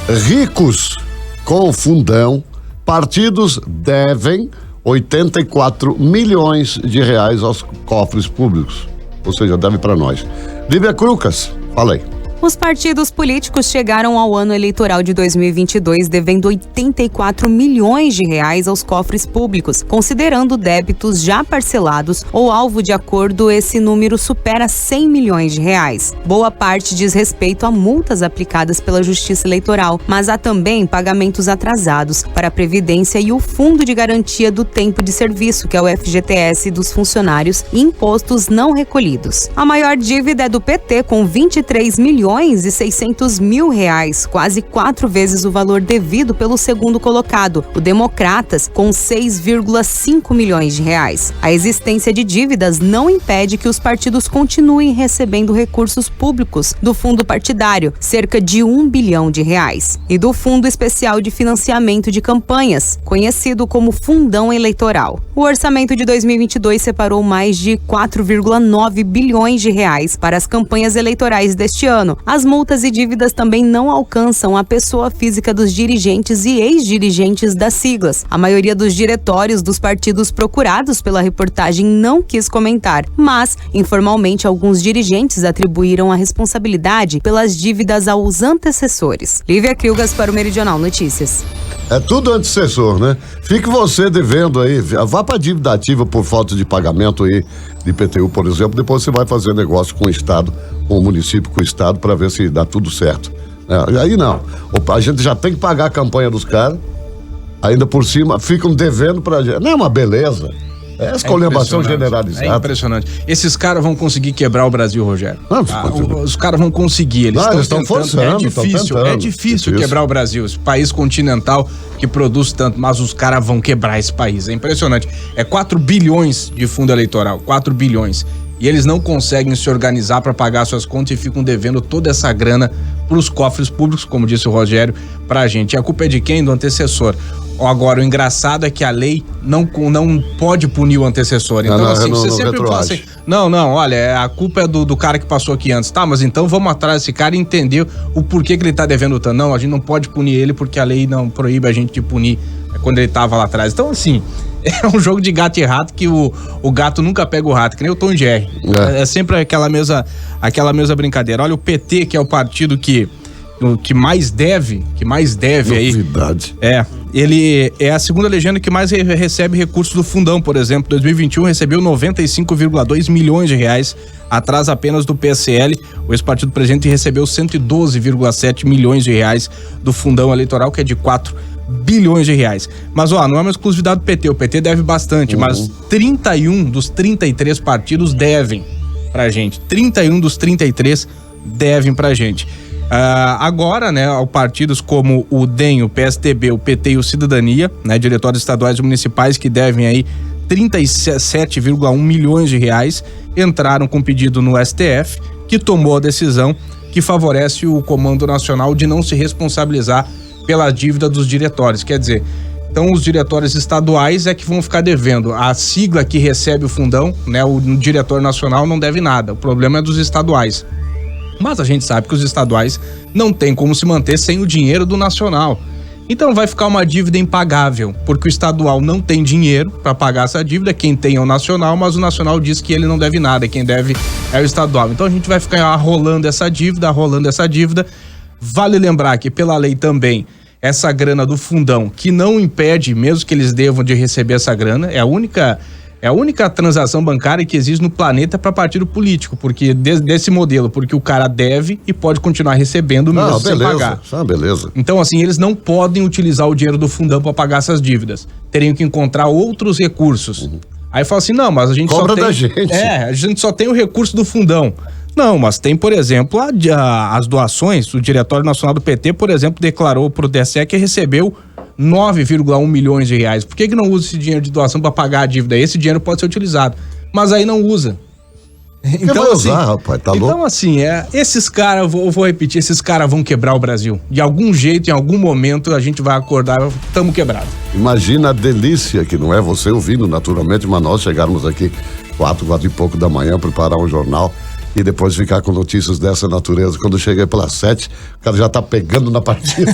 Ricos com fundão, partidos devem 84 milhões de reais aos cofres públicos. Ou seja, deve para nós. Lívia Crucas, fala aí. Os partidos políticos chegaram ao ano eleitoral de 2022 devendo 84 milhões de reais aos cofres públicos. Considerando débitos já parcelados ou alvo de acordo, esse número supera 100 milhões de reais. Boa parte diz respeito a multas aplicadas pela Justiça Eleitoral, mas há também pagamentos atrasados para a Previdência e o Fundo de Garantia do Tempo de Serviço, que é o FGTS dos funcionários, e impostos não recolhidos. A maior dívida é do PT, com 23 milhões e 600 mil reais, quase 4 vezes o valor devido pelo segundo colocado, o Democratas, com 6,5 milhões de reais. A existência de dívidas não impede que os partidos continuem recebendo recursos públicos do fundo partidário, cerca de 1 bilhão de reais, e do Fundo Especial de Financiamento de Campanhas, conhecido como Fundão Eleitoral. O orçamento de 2022 separou mais de 4,9 bilhões de reais para as campanhas eleitorais deste ano. As multas e dívidas também não alcançam a pessoa física dos dirigentes e ex-dirigentes das siglas. A maioria dos diretórios dos partidos procurados pela reportagem não quis comentar, mas, informalmente, alguns dirigentes atribuíram a responsabilidade pelas dívidas aos antecessores. Lívia Crucas para o Meridional Notícias. É tudo antecessor, né? Fique você devendo aí, vá pra dívida ativa por falta de pagamento aí de IPTU, por exemplo, depois você vai fazer negócio com o Estado, com o município, com o Estado, para ver se dá tudo certo. Aí não, a gente já tem que pagar a campanha dos caras, ainda por cima ficam devendo pra gente. Não é uma beleza? É esculhambação generalizada. É impressionante. Esses caras vão conseguir quebrar o Brasil, Rogério. Os caras vão conseguir. Eles estão forçando. É difícil quebrar o Brasil. Esse país continental que produz tanto, mas os caras vão quebrar esse país. É impressionante. É 4 bilhões de fundo eleitoral. 4 bilhões. E eles não conseguem se organizar para pagar suas contas e ficam devendo toda essa grana para os cofres públicos, como disse o Rogério, pra gente. E a culpa é de quem? Do antecessor. Agora, o engraçado é que a lei não pode punir o antecessor. Então, você sempre fala assim, olha, a culpa é do cara que passou aqui antes. Tá, mas então vamos atrás desse cara e entender o porquê que ele tá devendo tanto. Não, a gente não pode punir ele porque a lei não proíbe a gente de punir quando ele tava lá atrás. Então, assim, é um jogo de gato e rato que o gato nunca pega o rato, que nem o Tom e Jerry. É sempre aquela mesma brincadeira. Olha, o PT, que é o partido que mais deve novidade. aí. Ele é a segunda legenda que mais recebe recursos do fundão, por exemplo. 2021 recebeu 95,2 milhões de reais, atrás apenas do PSL. O ex-partido presidente recebeu 112,7 milhões de reais do fundão eleitoral, que é de 4 bilhões de reais. Mas, não é uma exclusividade do PT. O PT deve bastante, mas 31 dos 33 partidos devem pra gente. 31 dos 33 devem pra gente. Agora, né, partidos como o DEM, o PSDB, o PT e o Cidadania, né, diretórios estaduais e municipais que devem aí 37,1 milhões de reais, entraram com pedido no STF, que tomou a decisão que favorece o Comando Nacional de não se responsabilizar pela dívida dos diretórios. Quer dizer, então os diretórios estaduais é que vão ficar devendo. A sigla que recebe o fundão, né, o diretor nacional não deve nada. O problema é dos estaduais. Mas a gente sabe que os estaduais não tem como se manter sem o dinheiro do nacional. Então vai ficar uma dívida impagável, porque o estadual não tem dinheiro para pagar essa dívida, quem tem é o nacional, mas o nacional diz que ele não deve nada, quem deve é o estadual. Então a gente vai ficar arrolando essa dívida. Vale lembrar que pela lei também, essa grana do fundão, que não impede, mesmo que eles devam de receber essa grana, é a única transação bancária que existe no planeta para partido político, porque desse modelo, porque o cara deve e pode continuar recebendo mesmo sem pagar. Beleza. Então, assim, eles não podem utilizar o dinheiro do fundão para pagar essas dívidas. Teriam que encontrar outros recursos. Aí fala assim, não, mas a gente Cobra só tem... da gente. a gente só tem o recurso do fundão. Não, mas tem, por exemplo, as doações. O Diretório Nacional do PT, por exemplo, declarou pro TSE que recebeu 9,1 milhões de reais. Por que não usa esse dinheiro de doação para pagar a dívida? Esse dinheiro pode ser utilizado, mas aí não usa. Então, assim, rapaz, tá louco? Então, assim, esses caras, eu vou repetir, esses caras vão quebrar o Brasil. De algum jeito, em algum momento, a gente vai acordar, estamos quebrados. Imagina a delícia que não é você ouvindo, naturalmente, mas nós chegarmos aqui 4 e pouco da manhã, preparar um jornal e depois ficar com notícias dessa natureza. Quando eu cheguei pelas 7, o cara já tá pegando na partida.